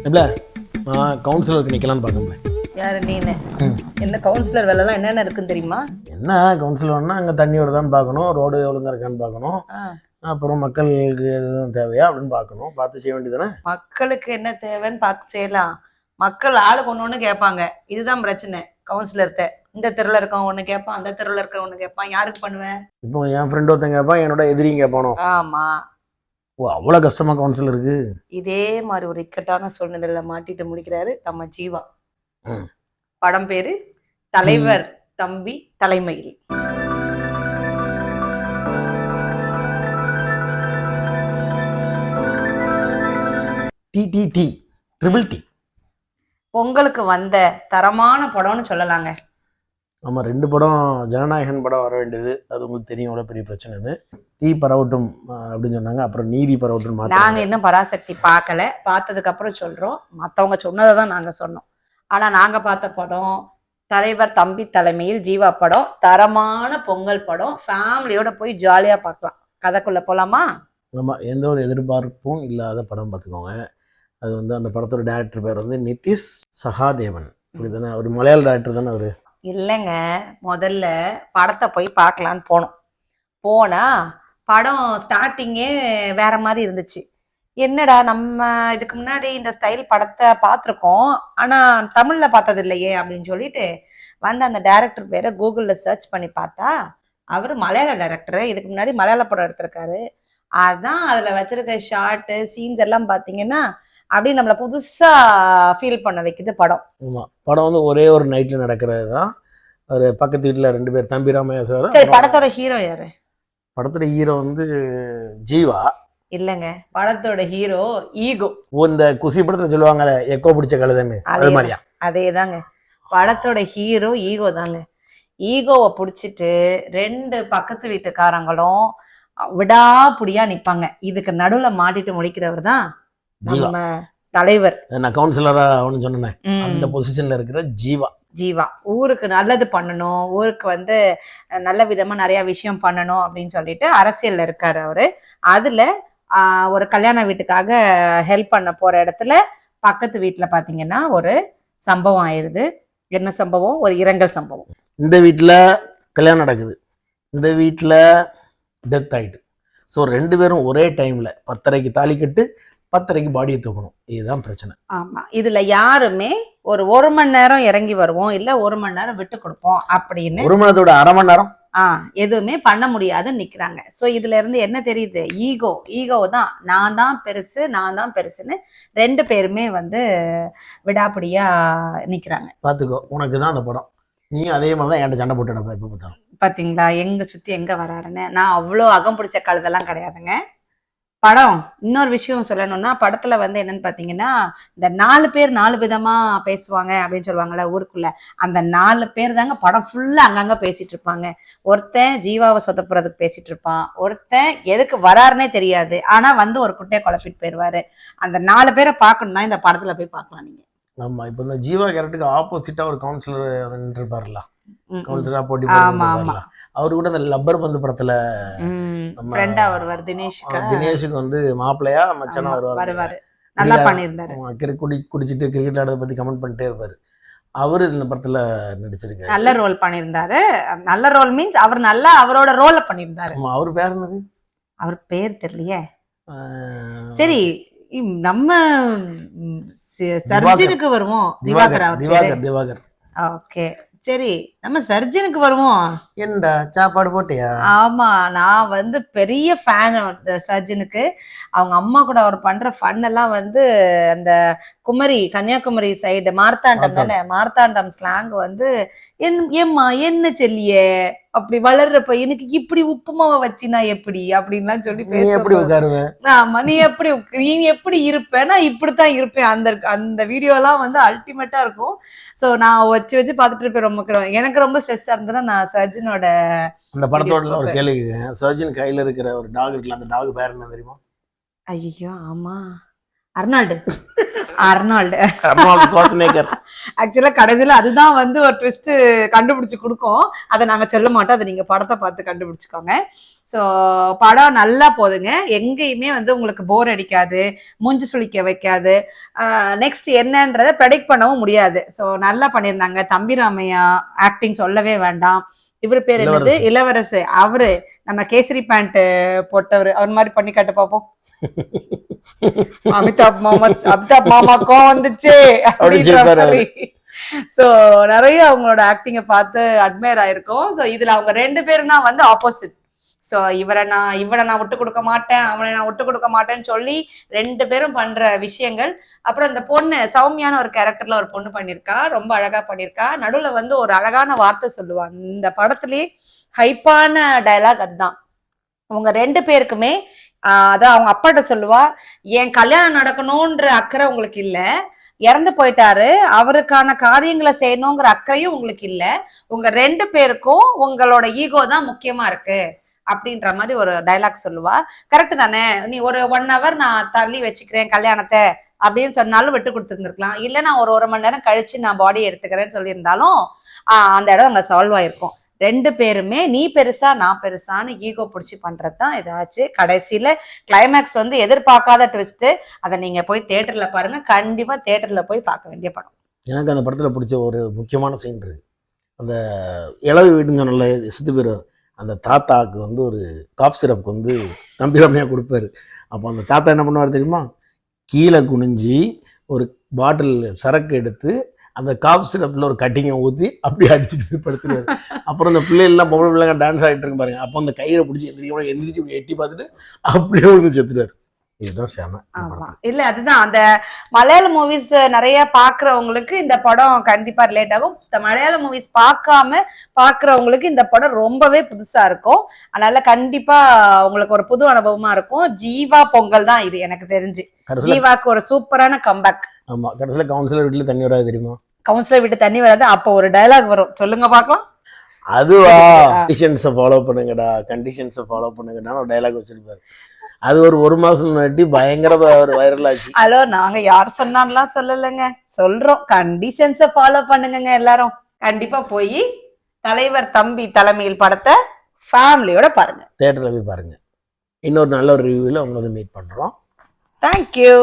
இல்ல நான் கவுன்சிலருக்கு நிக்கலாம்னு பார்க்கல. யாரு நீனு? என்ன கவுன்சிலர் வேலைலாம் என்னென்ன இருக்குன்னு தெரியுமா? என்ன கவுன்சிலர்னா அங்கே தண்ணி வருதான்னு பார்க்கணும், ரோடு ஒழுங்கா இருக்கான்னு பார்க்கணும், அப்புறம் மக்களுக்கு எதுவும் தேவையா அப்படின்னு பார்க்கணும். பார்த்து செய்ய வேண்டியதுதானே. மக்களுக்கு என்ன தேவைன்னு பார்த்து செய்யலாம். மக்கள் ஆளுக்கு ஒன்று கேட்பாங்க. இதுதான் பிரச்சனை கவுன்சிலர்கிட்ட. இந்த தெருவில் இருக்கவன் ஒன்று கேட்பான், அந்த தெருவில் இருக்க ஒன்று கேட்பான். யாருக்கு பண்ணுவேன்? இப்போ என் ஃப்ரெண்ட் ஒருத்தன் கேட்பான், என்னோட எதிரியும் கேட்பானோ. ஆமா. ஓ அவ்வளோ கஷ்டமா கவுன்சிலர் இருக்கு. இதே மாதிரி ஒரு இக்கட்டான சூழ்நிலையில மாட்டிட்டு முடிக்கிறாரு நம்ம ஜீவா. படம் பேரு தலைவர் தம்பி தலைமையில். TTT triple T. பொங்கலுக்கு வந்த தரமான படம்னு சொல்லலாங்க. ஆமாம், 2 படம் ஜனநாயகன் படம் வர வேண்டியது. அது உங்களுக்கு தெரியும் எவ்வளோ பெரிய பிரச்சனைன்னு. தீ பரவட்டும் அப்படின்னு சொன்னாங்க, அப்புறம் நீதி பரவட்டும். நாங்கள் இன்னும் பராசக்தி பார்க்கல, பார்த்ததுக்கு அப்புறம் சொல்கிறோம். மற்றவங்க சொன்னதை தான் நாங்கள் சொன்னோம். ஆனால் நாங்கள் பார்த்த படம் தலைவர் தம்பி தலைமையில் ஜீவா படம். தரமான பொங்கல் படம். ஃபேமிலியோட போய் ஜாலியாக பார்க்கலாம். கதைக்குள்ளே போகலாமா? ஆமாம், எந்த ஒரு எதிர்பார்ப்பும் இல்லாத படம் பார்த்துக்கோங்க. அது வந்து அந்த படத்தோட டேரக்டர் பேர் வந்து நிதிஷ் சகாதேவன். இப்படி தானே, ஒரு மலையாள டேரக்டர் தானே அவர்? இல்லைங்க, முதல்ல படத்தை போய் பார்க்கலான்னு போனால் படம் ஸ்டார்டிங்கே வேற மாதிரி இருந்துச்சு. என்னடா நம்ம இதுக்கு முன்னாடி இந்த ஸ்டைல் படத்தை பார்த்துருக்கோம், ஆனால் தமிழில் பார்த்தது இல்லையே அப்படின்னு சொல்லிட்டு வந்து அந்த டைரக்டர் பேரை கூகுளில் சர்ச் பண்ணி பார்த்தா அவர் மலையாள டைரக்டரு. இதுக்கு முன்னாடி மலையாள படம் எடுத்திருக்காரு. அதான் அதில் வச்சிருக்க ஷார்ட்டு சீன்ஸ் எல்லாம் பார்த்தீங்கன்னா அப்படி நம்மளை புதுசாக ஃபீல் பண்ண வைக்குது படம். ஆமாம், படம் வந்து ஒரே ஒரு நைட்டில் நடக்கிறது தான். ஒரு பக்கத்து வீட்டில் 2 பேர், தம்பி ராமையா சார். சரி, படத்தோட ஹீரோ யாரு? படத்தோட ஹீரோ வந்து ஜீவா. இல்லைங்க, படத்தோட ஹீரோ ஈகோ. இந்த குசி படத்தில் சொல்லுவாங்கல்ல, எக்கோ பிடிச்ச கழுதுன்னு, அது மாதிரியா? அதே தாங்க, படத்தோட ஹீரோ ஈகோ தாங்க. ஈகோவை பிடிச்சிட்டு 2 பக்கத்து வீட்டுக்காரங்களும் விடாப்புடியா நிப்பாங்க. இதுக்கு நடுவுல மாட்டிட்டு முடிக்கிறவர் தான் நம்ம தலைவர். நான் கவுன்சிலரா அவனு சொன்னேன், அந்த பொசிஷன்ல இருக்கிற ஜீவா. ஜீவா ஊருக்கு நல்லது பண்ணணும், ஊருக்கு வந்து நல்ல விதமா நிறைய விஷயம் பண்ணணும் அப்படின்னு சொல்லிட்டு அரசியல்ல இருக்காரு அவரு. அதுல ஒரு கல்யாண வீட்டுக்காக ஹெல்ப் பண்ண போற இடத்துல பக்கத்து வீட்டுல பாத்தீங்கன்னா ஒரு சம்பவம் ஆயிருது. என்ன சம்பவம்? ஒரு இரங்கல் சம்பவம். இந்த வீட்டுல கல்யாணம் நடக்குது, இந்த வீட்டுல டெத் ஆயிட்டு. ஸோ 2 பேரும் ஒரே டைம்ல 10:30க்கு தாலி கட்டு, 10:30க்கு பாடியை தூக்கணும். இதுதான் பிரச்சனை. ஆமா, இதுல யாருமே ஒரு மணி நேரம் இறங்கி வருவோம், இல்ல 1 மணி நேரம் விட்டு கொடுப்போம் அப்படின்னு, 1 மணி நேரத்தோட 1/2 மணி நேரம் எதுவுமே பண்ண முடியாதுன்னு நிக்கிறாங்க. சோ இதுல இருந்து என்ன தெரியுது? ஈகோ தான், நான் தான் பெருசு, நான் தான் பெருசுன்னு 2 பேருமே வந்து விடாப்பிடியா நிக்கிறாங்க. பாத்துக்கோ, உனக்கு தான் அந்த படம். நீ அதே மாதிரிதான் என்கிட்ட சண்டை போட்டுடப்ப எப்ப பார்த்தாலும். பாத்தீங்களா எங்க சுத்தி எங்க வராருன்னு? நான் அவ்வளோ அகம் பிடிச்ச கழுதெல்லாம் கிடையாதுங்க. படம் இன்னொரு விஷயம் சொல்லணும்னா, படத்துல வந்து என்னன்னு பாத்தீங்கன்னா, இந்த 4 பேர் 4 விதமா பேசுவாங்க அப்படின்னு சொல்லுவாங்கல்ல ஊருக்குள்ள, அந்த 4 பேர் தாங்க படம் ஃபுல்லா அங்கங்க பேசிட்டு இருப்பாங்க. ஒருத்தன் ஜீவாவை சொதப்புறதுக்கு பேசிட்டு இருப்பான், ஒருத்தன் எதுக்கு வராருன்னே தெரியாது, ஆனா வந்து ஒரு குட்டையை குழப்பிட்டு போயிடுவாரு. அந்த 4 பேரை பார்க்கணும்னா இந்த படத்துல போய் பார்க்கலாம் நீங்க. ஆமா, இப்ப இந்த ஜீவா கேரக்டருக்கு ஆப்போசிட்டா ஒரு கவுன்சிலர் இருப்பாருல்ல, கவுன்சிலரா போட்டி அவரு கூட அந்த லப்பர் பந்து படத்துல ஃப்ரெண்டா வருவார். தினேஷுக்கு வந்து மாப்பிள்ளையா மச்சானா வருவாரு. நல்லா பண்ணியிருந்தாரு. குடிச்சிட்டு கிரிக்கெட் ஆடுறத பத்தி கமெண்ட் பண்ணிட்டே இருப்பாரு. அவரு இந்த படத்துல நடிச்சிருக்காரு. நல்ல ரோல் பண்ணியிருந்தாரு. நல்ல ரோல் மீன்ஸ் அவர் நல்லா அவரோட ரோல பண்ணியிருந்தாரு. அவர் பேர் என்னது? அவர் பேர் தெரியலையே. சரி, நம்ம சர்ஜனுக்கு வருவோம். திவாகர். ஓகே, சரி, நம்ம சர்ஜனுக்கு வருவோம். என்னடா சாப்பாடு போட்டியா? ஆமா, நான் வந்து பெரிய ஃபேன் சர்ஜனுக்கு. அவங்க அம்மா கூட அவர் பண்ற ஃபன் எல்லாம் வந்து அந்த குமரி, கன்னியாகுமரி சைடு மார்த்தாண்டம் தானே, மார்த்தாண்டம் ஸ்லாங் வந்து ஏம்மா என்ன செல்லியே அப்படி வளர்றப்ப எனக்கு இப்படி உப்புமாவை வச்சினா எப்படி அப்படின்லாம் சொல்லி பேசுவேன். ஆமா, நீ எப்படி இருப்ப, நான் இப்படித்தான் இருப்பேன். அந்த வீடியோ எல்லாம் வந்து அல்டிமேட்டா இருக்கும். சோ நான் வச்சு பார்த்துட்டு இருப்பேன். எனக்கு ரொம்ப ஸ்ட்ரெஸ்ஸா இருந்ததுன்னா நான் சர்ஜனோட அந்த படத்தோட ஒரு கேள்வி, சர்ஜன் கையில இருக்கிற ஒரு டாக் இருக்குல்ல, அந்த டாக் பேர் என்ன தெரியுமா? ஐயோ, ஆமா, அர்னால்டு. அர்னால்டு ஸ்வார்ஸ்நெகர். ஆக்சுவலா கடைசியில அதுதான் வந்து ஒரு ட்விஸ்ட் கண்டுபிடிச்சு கொடுக்கும். அதை நாங்க சொல்ல மாட்டோம், அதை நீங்க படத்தை பார்த்து கண்டுபிடிச்சுக்கோங்க. ஸோ படம் நல்லா போகுதுங்க, எங்கேயுமே வந்து உங்களுக்கு போர் அடிக்காது, மூஞ்சி சுளிக்க வைக்காது. நெக்ஸ்ட் என்னன்றதை ப்ரெடிக்ட் பண்ணவும் முடியாது. ஸோ நல்லா பண்ணியிருந்தாங்க. தம்பிராமையா ஆக்டிங் சொல்லவே வேண்டாம். இவர் பேர் என்னது, இளவரசு. அவரு நம்ம கேசரி பேண்ட் போட்டவர், அவர் மாதிரி பண்ணி காட்ட பார்ப்போம். அமிதாப் மாமாக்கும் வந்துச்சு அப்படின்ற மாதிரி. சோ நிறைய அவங்களோட ஆக்டிங்க பார்த்து அட்மையர் ஆயிருக்கும். சோ இதுல அவங்க 2 பேரும் தான் வந்து ஆப்போசிட். சோ இவனை நான் விட்டு கொடுக்க மாட்டேன், அவனை நான் விட்டு கொடுக்க மாட்டேன்னு சொல்லி 2 பேரும் பண்ற விஷயங்கள். அப்புறம் இந்த பொண்ணு சௌமியான ஒரு கேரக்டர்ல ஒரு பொண்ணு பண்ணிருக்கா, ரொம்ப அழகா பண்ணிருக்கா. நடுவுல வந்து ஒரு அழகான வார்த்தை சொல்லுவாங்க இந்த படத்திலேயே, ஹைப்பான டயலாக். அதுதான் அவங்க 2 பேருக்குமே. அதான் அவங்க அப்பாட்ட சொல்லுவா, என் கல்யாணம் நடக்கணும்ன்ற அக்கறை உங்களுக்கு இல்ல, இறந்து போயிட்டாரு, அவருக்கான காரியங்களை செய்யணுங்கிற அக்கறையும் உங்களுக்கு இல்ல, உங்க 2 பேருக்கும் உங்களோட ஈகோ தான் முக்கியமா இருக்கு அப்படின்ற மாதிரி ஒரு டைலாக் சொல்லுவா. கரெக்ட் தானே? நீ ஒரு 1 hour நான் தள்ளி வச்சுக்கிறேன் கல்யாணத்தை அப்படின்னு சொன்னாலும் விட்டு கொடுத்துருந்துருக்கலாம். இல்ல நான் ஒரு 1 மணி நேரம் கழிச்சு நான் பாடி எடுத்துக்கிறேன்னு சொல்லியிருந்தாலும் அந்த இடம் அங்க சால்வ் ஆயிருக்கும். 2 பேருமே நீ பெருசா நான் பெருசான்னு ஈகோ பிடிச்சி பண்றதுதான் இதாச்சு. கடைசியில கிளைமேக்ஸ் வந்து எதிர்பார்க்காத ட்விஸ்ட். அதை நீங்க போய் தியேட்டர்ல பாருங்க, கண்டிப்பா தியேட்டர்ல போய் பார்க்க வேண்டிய படம். எனக்கு அந்த படத்துல பிடிச்ச ஒரு முக்கியமான சீன் இருக்கு. அந்த இளவு வீடுன்னு சொன்னல, செத்து பேர் அந்த தாத்தாவுக்கு வந்து ஒரு காஃப் சிரப்புக்கு வந்து தம்பிராமையாக கொடுப்பாரு. அப்போ அந்த தாத்தா என்ன பண்ணுவார் தெரியுமா, கீழே குனிஞ்சி ஒரு பாட்டில் சரக்கு எடுத்து அந்த காஃப் சிரப்பில் ஒரு கட்டிங்கை ஊற்றி அப்படியே அடிச்சுட்டு போய் படுத்துருவாரு. அப்புறம் அந்த பிள்ளைகள்லாம் பொம்பளை பிள்ளைங்க டான்ஸ் ஆகிட்டு இருக்கு பாருங்க, அப்போ அந்த கயிறை பிடிச்சி எந்திரிச்சு எட்டி பார்த்துட்டு அப்படியே வந்து செத்துட்டாரு. இதுதான் செம. இல்ல அதுதான் அந்த மலையாள மூவிஸ் நிறைய பாக்குறவங்களுக்கு இந்த படம் கண்டிப்பா ரிலேட் ஆகும். மலையாள மூவிஸ் பார்க்காம பாக்குறவங்களுக்கு இந்த படம் ரொம்பவே புதுசா இருக்கும். அதனால கண்டிப்பா உங்களுக்கு ஒரு புது அனுபவமா இருக்கும். ஜீவா பொங்கல் தான் இது எனக்கு தெரிஞ்சு. ஜீவாக்கு ஒரு சூப்பரான கம்பேக். ஆமா, கடைசியில கவுன்சிலர் வீட்டுல தண்ணி வராது தெரியுமா? கவுன்சிலர் வீட்டு தண்ணி வராது. அப்போ ஒரு டயலாக் வரும், சொல்லுங்க பாக்கலாம். அதுவா, கண்டிஷன்ஸை ஃபாலோ பண்ணுங்கடா, கண்டிஷன்ஸை ஃபாலோ பண்ணுங்கடா ஒரு டயலாக் வச்சிருப்பாரு. அது ஒரு மாசம் முன்னாடி பயங்கர வைரல் ஆச்சு. ஹலோ, நாங்க யார் சொன்னான்லாம் சொல்லலைங்க, சொல்றோம் கண்டிஷன்ஸை ஃபாலோ பண்ணுங்க. எல்லாரும் கண்டிப்பா போய் தலைவர் தம்பி தலைமையில் படத்தை ஃபேமிலியோட பாருங்க, தியேட்டர்ல போய் பாருங்க. இன்னொரு நல்ல ஒரு ரிவ்யூல உங்களை மீட் பண்றோம். தேங்க்யூ.